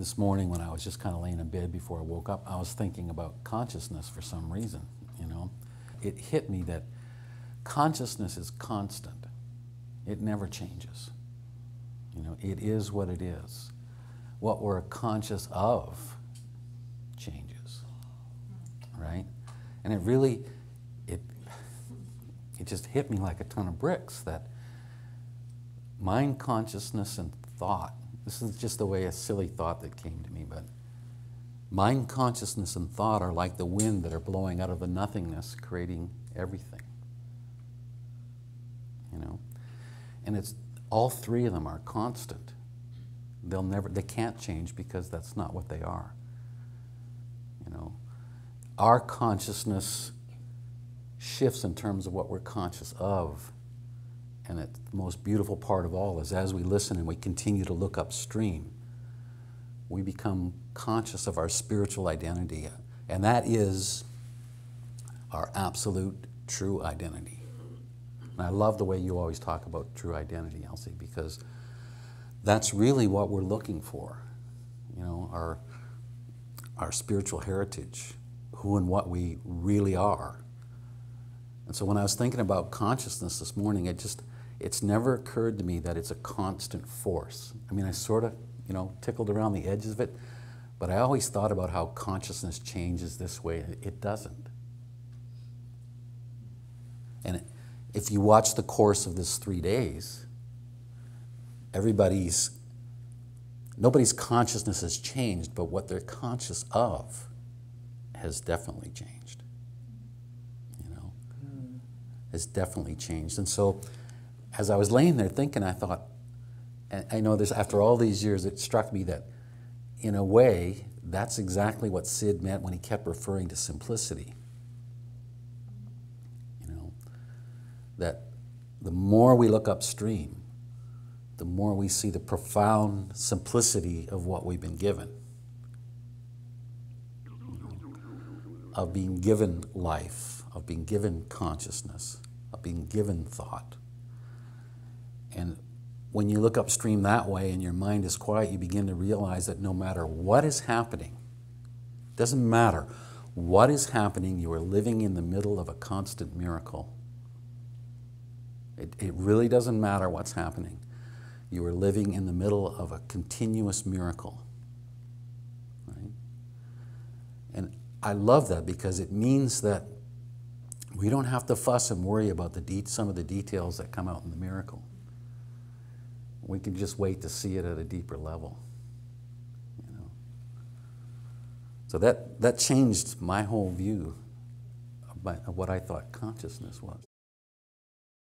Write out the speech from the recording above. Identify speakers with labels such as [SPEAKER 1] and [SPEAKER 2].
[SPEAKER 1] this morning when I was just kind of laying in bed before I woke up, I was thinking about consciousness for some reason, you know. It hit me that consciousness is constant. It never changes. You know, it is what it is. What we're conscious of changes, right? And it really, it just hit me like a ton of bricks that mind, consciousness, and thought, this is just the way a silly thought that came to me, but mind, consciousness, and thought are like the wind that are blowing out of the nothingness, creating everything. You know? And it's, all three of them are constant. They can't change because that's not what they are. You know? Our consciousness shifts in terms of what we're conscious of. And the most beautiful part of all is as we listen and we continue to look upstream, we become conscious of our spiritual identity. And that is our absolute true identity. And I love the way you always talk about true identity, Elsie, because that's really what we're looking for. You know, our spiritual heritage, who and what we really are. And so when I was thinking about consciousness this morning, it's never occurred to me that it's a constant force. I mean, I sort of, you know, tickled around the edges of it, but I always thought about how consciousness changes this way. It doesn't. And if you watch the course of this 3 days, nobody's consciousness has changed, but what they're conscious of has definitely changed. You know, has definitely changed. And so, as I was laying there thinking, I thought, and I know this, after all these years, it struck me that, in a way, that's exactly what Sid meant when he kept referring to simplicity. You know, that the more we look upstream, the more we see the profound simplicity of what we've been given. You know, of being given life, of being given consciousness, of being given thought. And when you look upstream that way and your mind is quiet, you begin to realize that no matter what is happening, it doesn't matter what is happening, you are living in the middle of a constant miracle. It really doesn't matter what's happening. You are living in the middle of a continuous miracle. Right? And I love that because it means that we don't have to fuss and worry about some of the details that come out in the miracle. We can just wait to see it at a deeper level. You know? So that changed my whole view of what I thought consciousness was.